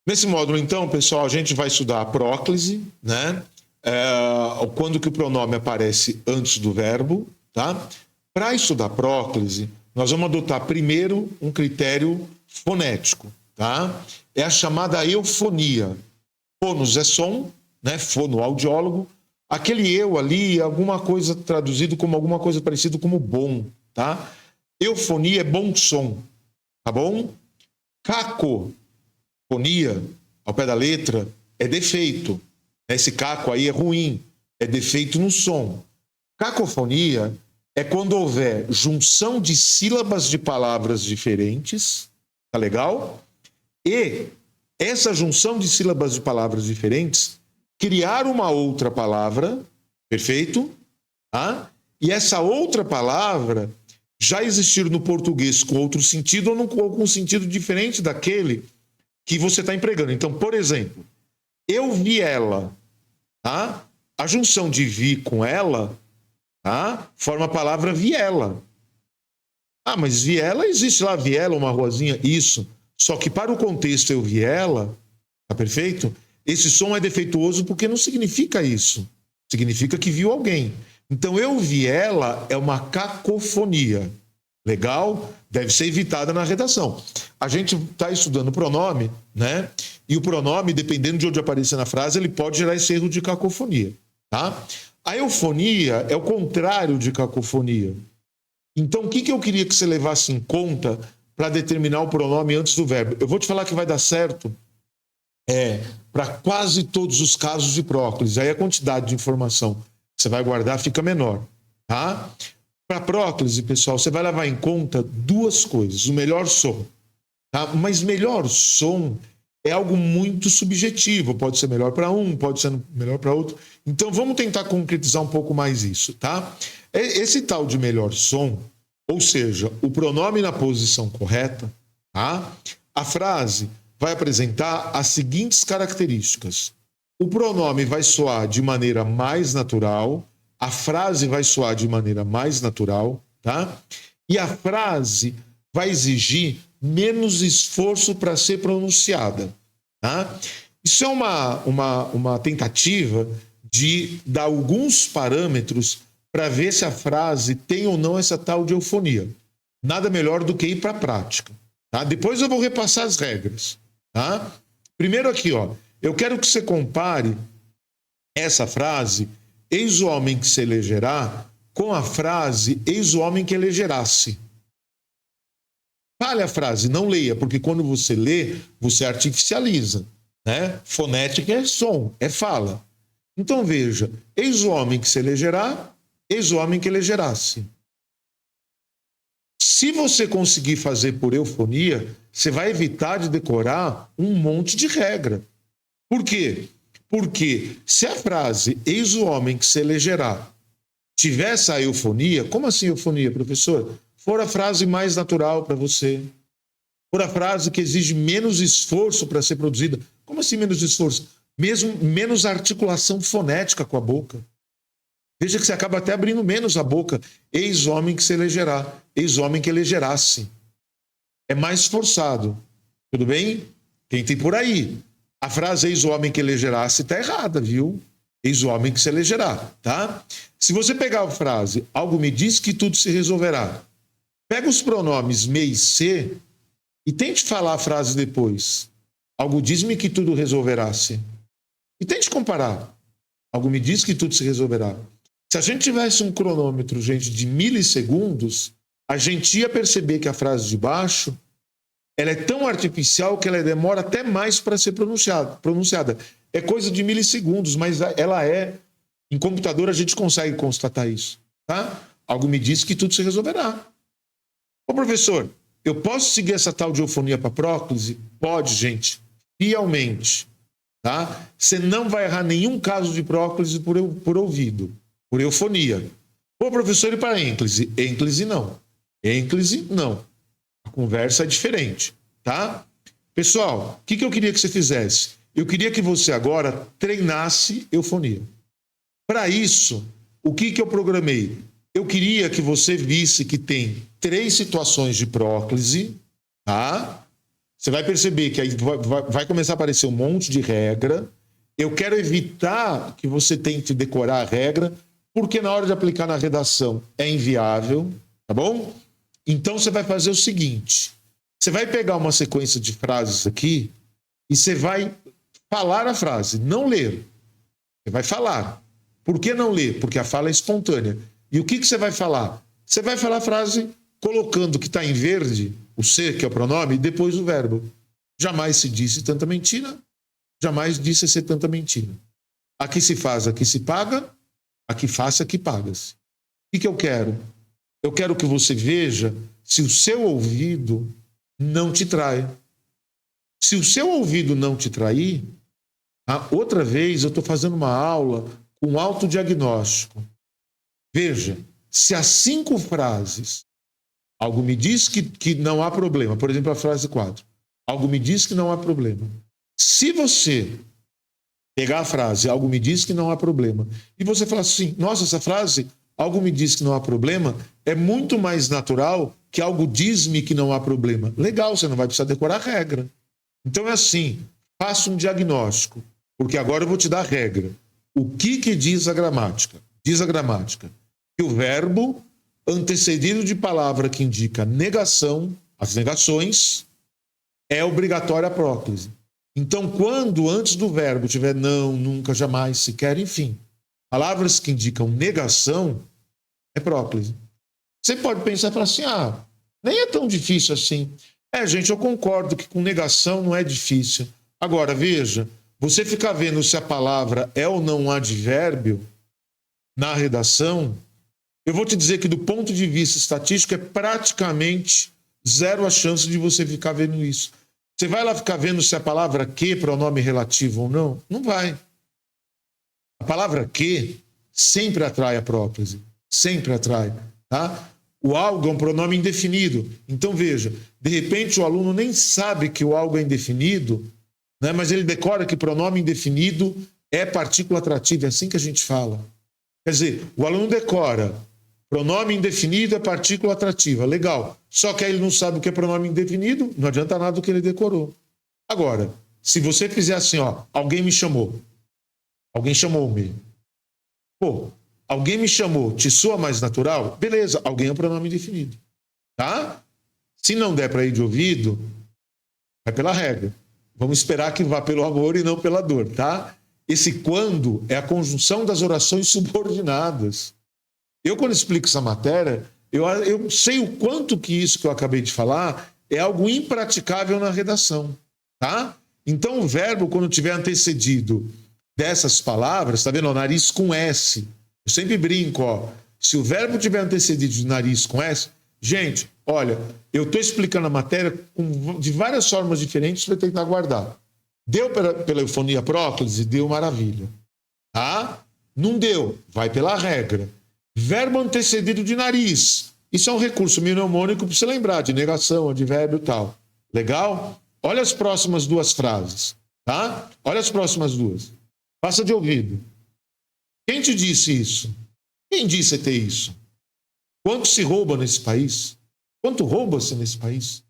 Nesse módulo, então, pessoal, a gente vai estudar a próclise, né? Quando que o pronome aparece antes do verbo, tá? Para estudar próclise, nós vamos adotar primeiro um critério fonético, tá? É a chamada eufonia. Fonos é som, né? Fonoaudiólogo. Aquele eu ali é alguma coisa traduzido como alguma coisa parecida como bom, tá? Eufonia é bom som, tá bom? Cacofonia, ao pé da letra, é defeito. Esse caco aí é ruim, é defeito no som. Cacofonia é quando houver junção de sílabas de palavras diferentes, tá legal? E essa junção de sílabas de palavras diferentes criar uma outra palavra, perfeito? Tá? E essa outra palavra já existir no português com outro sentido ou com um sentido diferente daquele que você está empregando. Então, por exemplo, eu vi ela, tá? A junção de vi com ela, tá? Forma a palavra viela. Ah, mas viela, existe lá viela, uma ruazinha? Isso. Só que para o contexto eu vi ela, tá perfeito? Esse som é defeituoso porque não significa isso. Significa que viu alguém. Então, eu vi ela é uma cacofonia. Legal? Deve ser evitada na redação. A gente está estudando o pronome, né? E o pronome, dependendo de onde aparecer na frase, ele pode gerar esse erro de cacofonia, tá? A eufonia é o contrário de cacofonia. Então, o que eu queria que você levasse em conta para determinar o pronome antes do verbo? Eu vou te falar que vai dar certo para quase todos os casos de próclise. Aí a quantidade de informação que você vai guardar fica menor, tá? Para próclise, pessoal, você vai levar em conta duas coisas. O melhor som, tá? Mas melhor som é algo muito subjetivo. Pode ser melhor para um, pode ser melhor para outro. Então, vamos tentar concretizar um pouco mais isso, tá? Esse tal de melhor som, ou seja, o pronome na posição correta, tá? A frase vai apresentar as seguintes características. O pronome vai soar de maneira mais natural, a frase vai soar de maneira mais natural, tá? E a frase vai exigir menos esforço para ser pronunciada, tá? Isso é uma tentativa de dar alguns parâmetros para ver se a frase tem ou não essa tal de eufonia. Nada melhor do que ir para a prática, tá? Depois eu vou repassar as regras, tá? Primeiro aqui, ó, eu quero que você compare essa frase eis o homem que se elegerá, com a frase eis o homem que elegerá-se. Fale a frase, não leia, porque quando você lê, você artificializa, né? Fonética é som, é fala. Então veja, eis o homem que se elegerá, eis o homem que elegerá-se. Se você conseguir fazer por eufonia, você vai evitar de decorar um monte de regra. Por quê? Porque se a frase, eis o homem que se elegerá, tivesse a eufonia, como assim eufonia, professor? For a frase mais natural para você. For a frase que exige menos esforço para ser produzida. Como assim menos esforço? Mesmo menos articulação fonética com a boca. Veja que você acaba até abrindo menos a boca. Eis o homem que se elegerá. Eis o homem que elegerá-se. É mais forçado. Tudo bem? Tentem por aí. A frase eis o homem que elegerá-se está errada, viu? Eis o homem que se elegerá, tá? Se você pegar a frase, algo me diz que tudo se resolverá. Pega os pronomes me e se e tente falar a frase depois. Algo diz-me que tudo resolverá-se. E tente comparar. Algo me diz que tudo se resolverá. Se a gente tivesse um cronômetro, gente, de milissegundos, a gente ia perceber que a frase de baixo ela é tão artificial que ela demora até mais para ser pronunciada. É coisa de milissegundos, mas ela é... Em computador a gente consegue constatar isso, tá? Algo me diz que tudo se resolverá. Ô, professor, eu posso seguir essa tal de eufonia para próclise? Pode, gente. Fielmente, tá? Você não vai errar nenhum caso de próclise por ouvido, por eufonia. Ô, professor, e para ênclise? Ênclise não. Ênclise não. A conversa é diferente, tá? Pessoal, o que eu queria que você fizesse? Eu queria que você agora treinasse eufonia. Para isso, o que eu programei? Eu queria que você visse que tem 3 situações de próclise, tá? Você vai perceber que aí vai começar a aparecer um monte de regra. Eu quero evitar que você tente decorar a regra, porque na hora de aplicar na redação é inviável, tá bom? Então você vai fazer o seguinte: você vai pegar uma sequência de frases aqui e você vai falar a frase, não ler. Você vai falar. Por que não ler? Porque a fala é espontânea. E o que você vai falar? Você vai falar a frase colocando o que está em verde, o ser, que é o pronome, e depois o verbo. Jamais se disse tanta mentira, jamais disse ser tanta mentira. Aqui se faz, aqui se paga, aqui faça, aqui paga-se. O que eu quero? Eu quero que você veja se o seu ouvido não te trai. Se o seu ouvido não te trair, outra vez eu estou fazendo uma aula com autodiagnóstico. Veja, se as 5 frases, algo me diz que não há problema, por exemplo, a frase 4, algo me diz que não há problema. Se você pegar a frase, algo me diz que não há problema, e você falar assim, nossa, essa frase, algo me diz que não há problema, é muito mais natural que algo diz-me que não há problema. Legal, você não vai precisar decorar a regra. Então é assim, faça um diagnóstico, porque agora eu vou te dar a regra. O que diz a gramática? Diz a gramática que o verbo antecedido de palavra que indica negação, as negações, é obrigatória a próclise. Então, quando antes do verbo tiver não, nunca, jamais, sequer, enfim, palavras que indicam negação, é próclise. Você pode pensar e falar assim, nem é tão difícil assim. Gente, eu concordo que com negação não é difícil. Agora, veja, você ficar vendo se a palavra é ou não um advérbio na redação, eu vou te dizer que do ponto de vista estatístico é praticamente zero a chance de você ficar vendo isso. Você vai lá ficar vendo se a palavra que, pronome relativo ou não? Não vai. A palavra que sempre atrai a próclise. Sempre atrai, tá? O algo é um pronome indefinido. Então, veja, de repente o aluno nem sabe que o algo é indefinido, né? Mas ele decora que pronome indefinido é partícula atrativa, é assim que a gente fala. Quer dizer, o aluno decora pronome indefinido é partícula atrativa. Legal. Só que aí ele não sabe o que é pronome indefinido, não adianta nada do que ele decorou. Agora, se você fizer assim, alguém me chamou. Alguém chamou-me. Pô, alguém me chamou, te soa mais natural? Beleza, alguém é um pronome indefinido. Tá? Se não der para ir de ouvido, vai pela regra. Vamos esperar que vá pelo amor e não pela dor, tá? Esse quando é a conjunção das orações subordinadas. Eu, quando explico essa matéria, eu sei o quanto que isso que eu acabei de falar é algo impraticável na redação, tá? Então, o verbo, quando tiver antecedido dessas palavras, tá vendo? Nariz com S. Eu sempre brinco, se o verbo tiver antecedido de nariz com S, gente, olha, eu estou explicando a matéria de várias formas diferentes para tentar guardar. Deu pela eufonia próclise? Deu maravilha. Tá? Não deu? Vai pela regra. Verbo antecedido de nariz. Isso é um recurso mnemônico para você lembrar, de negação, advérbio e tal. Legal? Olha as próximas 2 frases. Tá? Olha as próximas 2. Passa de ouvido. Quem te disse isso? Quem disse ter isso? Quanto se rouba nesse país? Quanto rouba-se nesse país?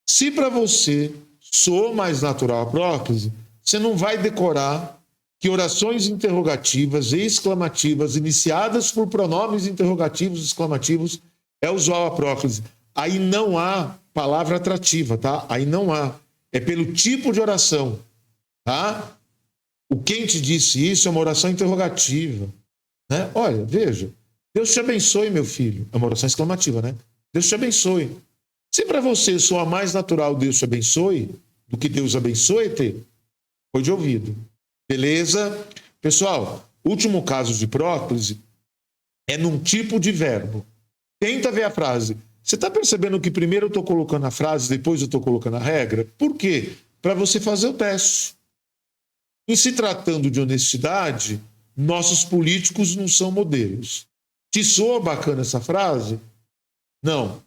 Se para você soa mais natural a próclise, você não vai decorar que orações interrogativas e exclamativas iniciadas por pronomes interrogativos e exclamativos é usual a próclise. Aí não há palavra atrativa, tá? Aí não há. É pelo tipo de oração, tá? O quem te disse isso é uma oração interrogativa, né? Olha, veja, Deus te abençoe, meu filho. É uma oração exclamativa, né? Deus te abençoe. Se para você soa mais natural Deus te abençoe do que Deus abençoe, foi de ouvido. Beleza? Pessoal, último caso de próclise é num tipo de verbo. Tenta ver a frase. Você está percebendo que primeiro eu estou colocando a frase, depois eu estou colocando a regra? Por quê? Para você fazer o teste. Em se tratando de honestidade, nossos políticos não são modelos. Te soa bacana essa frase? Não.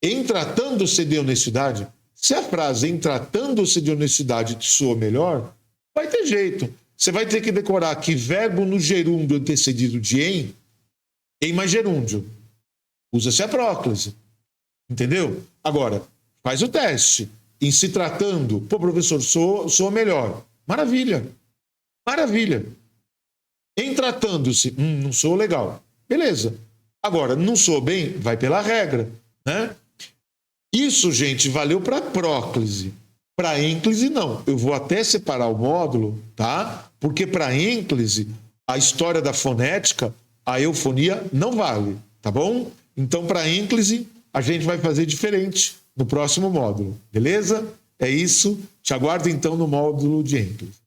Em tratando-se de honestidade, se a frase em tratando-se de honestidade te soa melhor, vai ter jeito. Você vai ter que decorar que verbo no gerúndio antecedido de em mais gerúndio. Usa-se a próclise. Entendeu? Agora, faz o teste. em se tratando, pô, professor, sou melhor. Maravilha. Maravilha. Em tratando-se, não sou legal. Beleza. Agora, não sou bem, vai pela regra, né? Isso, gente, valeu para próclise. Para ênclise, não. Eu vou até separar o módulo, tá? Porque para ênclise, a história da fonética, a eufonia não vale, tá bom? Então, para ênclise, a gente vai fazer diferente no próximo módulo, beleza? É isso. Te aguardo, então, no módulo de ênclise.